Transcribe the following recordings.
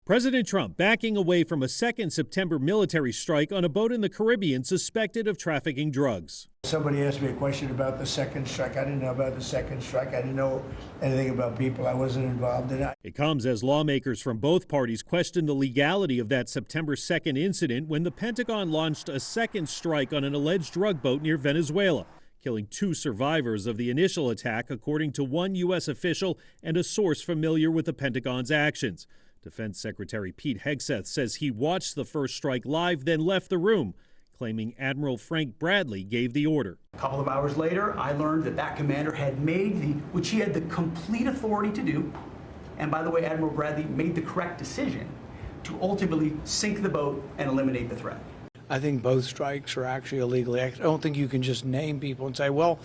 President Trump backing away from a second September military strike on a boat in the Caribbean suspected of trafficking drugs. Somebody asked me a question about the second strike. I didn't know about the second strike. I didn't know anything about people. I wasn't involved in it. It comes as lawmakers from both parties question the legality of that September 2nd incident when the Pentagon launched a second strike on an alleged drug boat near Venezuela, killing 2 survivors of the initial attack, according to one U.S. official and a source familiar with the Pentagon's actions. Defense Secretary Pete Hegseth says he watched the first strike live, then left the room, claiming Admiral Frank Bradley gave the order. A couple of hours later, I learned that commander had made which he had the complete authority to do, and by the way, Admiral Bradley made the correct decision to ultimately sink the boat and eliminate the threat. I think both strikes are actually illegally. I don't think you can just name people and say, well,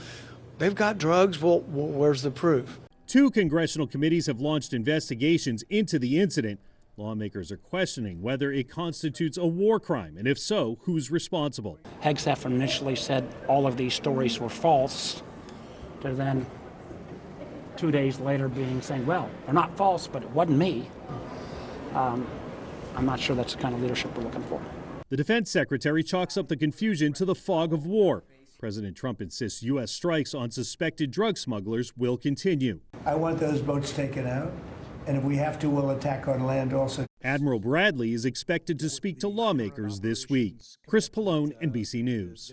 they've got drugs. Well, where's the proof? 2 congressional committees have launched investigations into the incident. Lawmakers are questioning whether it constitutes a war crime, and if so, who's responsible. Hegseth initially said all of these stories were false, to then 2 days later saying, well, they're not false, but it wasn't me. I'm not sure that's the kind of leadership we're looking for. The defense secretary chalks up the confusion to the fog of war. President Trump insists U.S. strikes on suspected drug smugglers will continue. I want those boats taken out, and if we have to, we'll attack on land also. Admiral Bradley is expected to speak to lawmakers this week. Chris Pallone, NBC News.